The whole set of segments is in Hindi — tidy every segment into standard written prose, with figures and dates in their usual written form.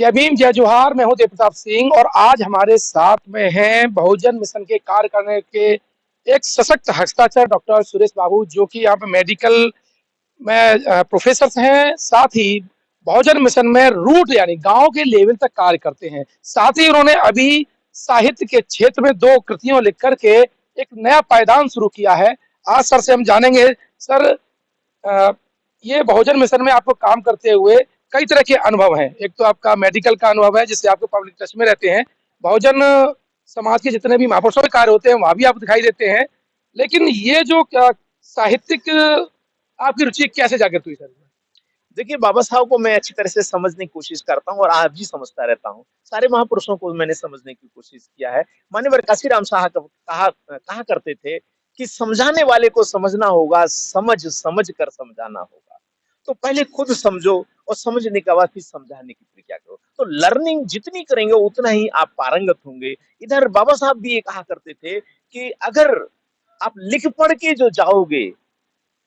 जय भीम, जय जोहार। मैं हूं देव प्रताप सिंह और आज हमारे साथ में हैं बहुजन मिशन के कार्य करने के एक सशक्त हस्ताक्षर डॉक्टर सुरेश बाबू, जो कि यहाँ पे मेडिकल में प्रोफेसर हैं। साथ ही बहुजन मिशन में रूट यानी गांव के लेवल तक कार्य करते हैं। साथ ही उन्होंने अभी साहित्य के क्षेत्र में 2 कृतियों लिख करके एक नया पायदान शुरू किया है। आज सर से हम जानेंगे, सर, अ, ये बहुजन मिशन में आपको काम करते हुए कई तरह के अनुभव हैं। एक तो आपका मेडिकल का अनुभव है, जिससे आपको पब्लिक टच में रहते हैं। बहुजन समाज के जितने भी महापुरुषों के कार्य होते हैं वहां भी आप दिखाई देते हैं। लेकिन ये जो साहित्यिक आपकी रुचि कैसे जागृत हुई सर? देखिए, बाबा साहब को मैं अच्छी तरह से समझने की कोशिश करता हूँ और आज भी समझता रहता हूँ। सारे महापुरुषों को मैंने समझने की कोशिश किया है। माननीय काशीराम साहब कहा करते थे कि समझाने वाले को समझना होगा, समझ समझ कर समझाना होगा। तो पहले खुद समझो और समझने के बाद फिर समझाने की प्रक्रिया करो। तो लर्निंग जितनी करेंगे उतना ही आप पारंगत होंगे। इधर बाबा साहब भी ये कहा करते थे कि अगर आप लिख पढ़ के जो जाओगे,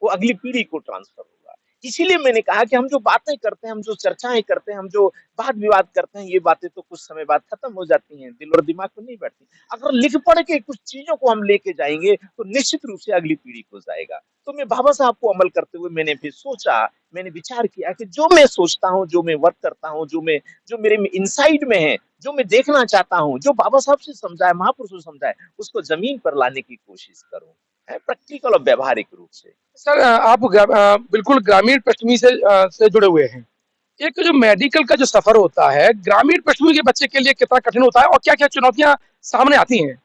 वो अगली पीढ़ी को ट्रांसफर होगा। इसीलिए मैंने कहा कि हम जो बातें करते हैं, हम जो चर्चाएं करते हैं, हम जो वाद विवाद करते हैं, ये बातें तो कुछ समय बाद खत्म हो जाती हैं, दिल और दिमाग में नहीं बैठती। अगर लिख पढ़ के कुछ चीजों को हम लेके जाएंगे तो निश्चित रूप से अगली पीढ़ी को जाएगा। तो मैं बाबा साहब को अमल करते हुए मैंने फिर सोचा, मैंने विचार किया कि जो मैं सोचता हूँ, जो मैं वर्क करता हूँ, जो मेरे इनसाइड में है, जो मैं देखना चाहता हूँ, जो बाबा साहब से समझा है, महापुरुषों से समझा है, उसको जमीन पर लाने की कोशिश करूँ, है प्रैक्टिकल और व्यवहारिक रूप से। सर, आप बिल्कुल ग्रामीण पृष्ठभूमि से जुड़े हुए हैं। एक जो मेडिकल का जो सफर होता है, ग्रामीण पृष्ठभूमि के बच्चे के लिए कितना कठिन होता है और क्या क्या चुनौतियां सामने आती हैं?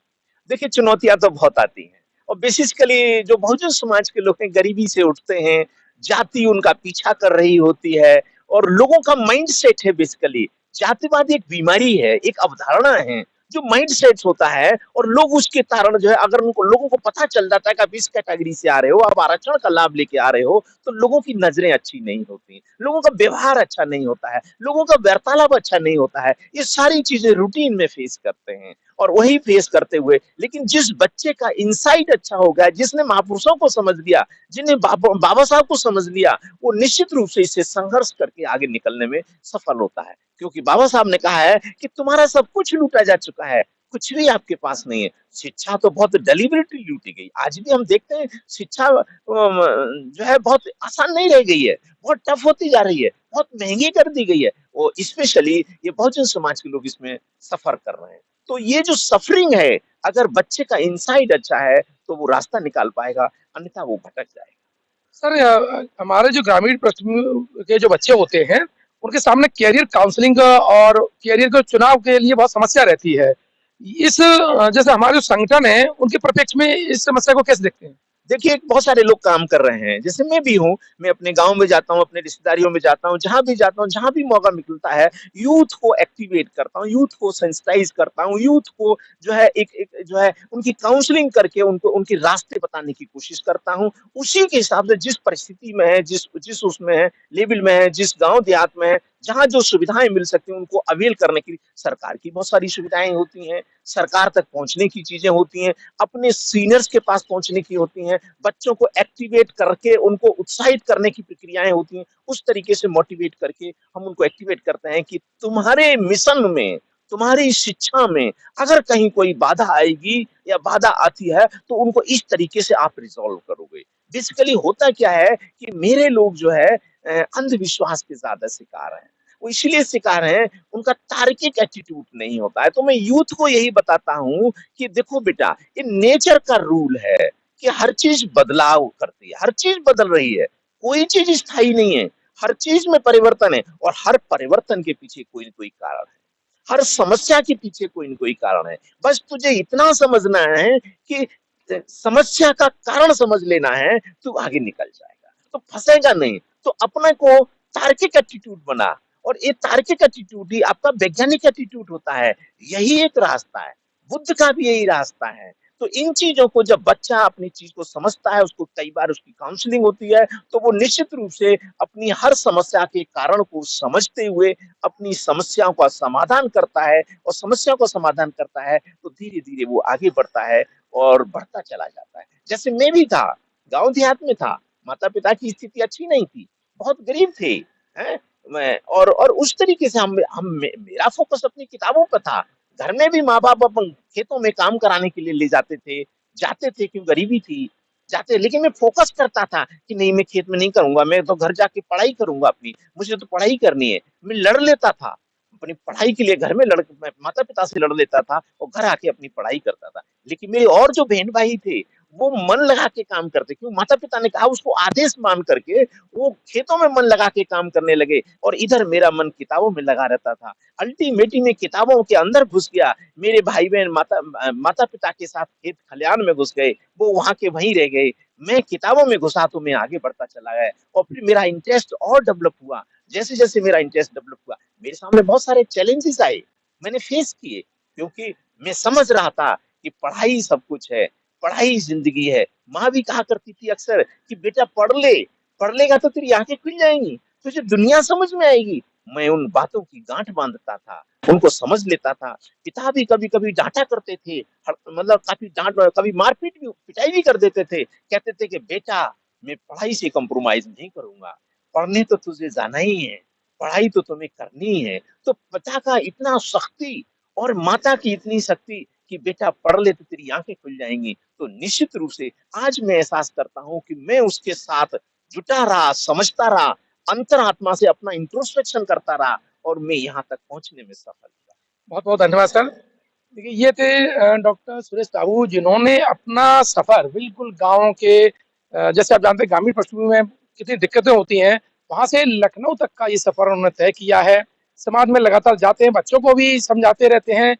देखिए, चुनौतियां तो बहुत आती हैं और बेसिकली जो बहुजन समाज के लोग हैं, गरीबी से उठते हैं, जाति उनका पीछा कर रही होती है और लोगों का माइंड सेट है। बेसिकली जातिवाद एक बीमारी है, एक अवधारणा है, जो माइंड सेट होता है और लोग उसके कारण जो है, अगर उनको लोगों को पता चल जाता है कि आप इस कैटेगरी से आ रहे हो, आप आरक्षण का लाभ लेके आ रहे हो, तो लोगों की नजरें अच्छी नहीं होती, लोगों का व्यवहार अच्छा नहीं होता है, लोगों का वार्तालाप अच्छा नहीं होता है। ये सारी चीजें रूटीन में फेस करते हैं और वही फेस करते हुए, लेकिन जिस बच्चे का इनसाइट अच्छा हो गया, जिसने महापुरुषों को समझ लिया, जिन्हें बाबा साहब को समझ लिया, वो निश्चित रूप से इससे संघर्ष करके आगे निकलने में सफल होता है। क्योंकि बाबा साहब ने कहा है कि तुम्हारा सब कुछ लूटा जा चुका है, कुछ भी आपके पास नहीं है। शिक्षा तो बहुत डेलिबरेटली लूटी गई। आज भी हम देखते हैं शिक्षा जो है बहुत आसान नहीं रह गई है, बहुत टफ होती जा रही है, बहुत महंगी कर दी गई है। और स्पेशली ये बहुजन समाज के लोग इसमें सफर कर रहे हैं। तो ये जो सफरिंग है, अगर बच्चे का इनसाइड अच्छा है तो वो रास्ता निकाल पाएगा, अन्यथा वो भटक जाएगा। सर, हमारे जो ग्रामीण पृष्ठभूमि के जो बच्चे होते हैं, उनके सामने कैरियर काउंसलिंग और कैरियर के चुनाव के लिए बहुत समस्या रहती है। जैसे हमारे जो संगठन है, उनके परिप्रेक्ष्य में इस समस्या को कैसे देखते हैं? देखिए, बहुत सारे लोग काम कर रहे हैं, जैसे मैं भी हूँ। मैं अपने गाँव में जाता हूँ, अपने रिश्तेदारियों में जाता हूँ, जहाँ भी जाता हूँ, जहाँ भी मौका मिलता है, यूथ को एक्टिवेट करता हूँ, यूथ को सेंसिटाइज करता हूँ, यूथ को जो है एक एक जो है उनकी काउंसलिंग करके उनको उनके रास्ते बताने की कोशिश करता हूँ। उसी के हिसाब से जिस परिस्थिति में है, जिस जिस उसमें है, लेवल में है, जिस गाँव देहात में है, जहाँ जो सुविधाएँ मिल सकती हैं, उनको अवेल करने के लिए सरकार की बहुत सारी सुविधाएँ होती हैं, सरकार तक पहुँचने की चीज़ें होती हैं, अपने सीनियर्स के पास पहुँचने की होती हैं, बच्चों को एक्टिवेट करके उनको उत्साहित करने की प्रक्रियाएं होती हैं। उस तरीके से मोटिवेट करके हम उनको एक्टिवेट करते हैं कि तुम्हारे मिशन में, तुम्हारी शिक्षा में अगर कहीं कोई बाधा आएगी या बाधा आती है, तो उनको इस तरीके से आप रिजॉल्व करोगे। बेसिकली होता क्या है कि मेरे लोग जो है अंधविश्वास के ज्यादा शिकार हैं। वो इसलिए शिकार हैं, उनका तार्किक एटीट्यूड नहीं होता है। तो मैं यूथ को यही बताता हूँ कि देखो बेटा, ये नेचर का रूल है कि हर चीज बदलाव करती है, हर चीज बदल रही है, कोई चीज स्थायी नहीं है, हर चीज में परिवर्तन है और हर परिवर्तन के पीछे कोई न कोई कारण है, हर समस्या के पीछे कोई न कोई कारण है। बस तुझे इतना समझना है कि समस्या का कारण समझ लेना है, तू आगे निकल जाएगा, तो फंसेगा नहीं। तो अपने को तार्किक एटीट्यूड बना, और ये तार्किक एटीट्यूड ही आपका वैज्ञानिक एटीट्यूड होता है। यही एक रास्ता है, बुद्ध का भी यही रास्ता है। तो इन चीजों को जब बच्चा अपनी चीज को समझता है, उसको कई बार उसकी काउंसलिंग होती है, तो वो निश्चित रूप से अपनी हर समस्या के कारण को समझते हुए अपनी समस्याओं का समाधान करता है, और समस्या को समाधान करता है तो धीरे धीरे वो आगे बढ़ता है और बढ़ता चला जाता है। जैसे मैं भी था, गांव देहात में था, माता पिता की स्थिति अच्छी नहीं थी, बहुत गरीब थे, हैं, मैं और उस तरीके से मेरा फोकस अपनी किताबों पर था। घर में भी माँ-बाप अपन खेतों में काम कराने के लिए ले जाते थे क्यों गरीबी थी, जाते लेकिन मैं फोकस करता था कि नहीं मैं खेत में नहीं करूँगा, मैं तो घर जाके पढ़ाई करूँगा अपनी, मुझे तो पढ़ाई करनी है। मैं लड़ लेता था, अपनी पढ़ाई के लिए घर में मैं माता-पिता से लड़ लेता था और घर आके अपनी पढ़ाई करता था। लेकिन मेरे और जो बहन-भाई थे, वो मन लगा के काम करते क्यों माता-पिता ने कहा उसको आदेश मान करके वो खेतों में मन लगा के काम करने लगे और इधर मेरा मन किताबों में लगा रहता था। अल्टीमेटली मैं किताबों के अंदर घुस गया। मेरे भाई-बहन माता-पिता के साथ खेत खलिहान में घुस गए, वो वहाँ के वहीं रह गए। मैं किताबों में घुसा तो मैं आगे बढ़ता चला गया और फिर मेरा इंटरेस्ट और डेवलप हुआ। जैसे-जैसे मेरा इंटरेस्ट डेवलप हुआ, मेरे सामने बहुत सारे चैलेंजेस आए, मैंने फेस किए क्योंकि मैं समझ रहा था कि पढ़ाई सब कुछ है, पढ़ाई ज़िंदगी है। माँ भी कहा करती थी अक्सर कि बेटा पढ़ लेगा तो तेरी आँखें खुल जाएँगी, तुझे दुनिया समझ में आएगी। मैं उन बातों की गाँठ बाँधता था, उनको समझ लेता था। पिता भी कभी-कभी डाँटा करते थे, मतलब काफ़ी कभी मारपीट भी पिटाई भी कर देते थे। कहते थे कि बेटा मैं पढ़ाई से कॉम्प्रोमाइज़ नहीं करूँगा, पढ़ने तो तुझे जाना ही है, पढ़ाई तो तुम्हें करनी ही है। तो पिता का इतना सख्ती और माता की इतनी शक्ति कि बेटा पढ़ ले तो तेरी आँखें खुल जाएँगी। तो निश्चित रूप से आज मैं एहसास करता हूँ कि मैं उसके साथ जुटा रहा, समझता रहा, अंतरात्मा से अपना इंट्रोस्पेक्शन करता रहा और मैं यहाँ तक पहुँचने में सफल हुआ। बहुत-बहुत धन्यवाद सर। देखिए ये थे डॉक्टर सुरेश बाबू जिन्होंने अपना सफ़र बिल्कुल गाँव के जैसे आप जानते हैं ग्रामीण पृष्ठभूमि में कितनी दिक्कतें होती हैं, वहाँ से लखनऊ तक का ये सफ़र उन्होंने तय किया है। समाज में लगातार जाते हैं, बच्चों को भी समझाते रहते हैं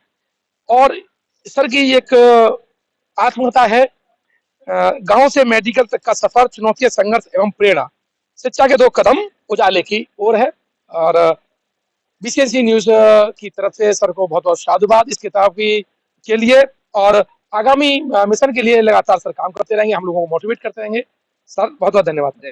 और सर की एक आत्मकथा है गाँव से मेडिकल तक का सफ़र, चुनौतियाँ, संघर्ष एवं प्रेरणा। शिक्षा के 2 कदम उजाले की ओर है और बीसीएनसी न्यूज़ की तरफ से सर को बहुत-बहुत साधुवाद इस किताब की के लिए और आगामी मिशन के लिए लगातार सर काम करते रहेंगे, हम लोगों को मोटिवेट करते रहेंगे। सर बहुत-बहुत धन्यवाद। जय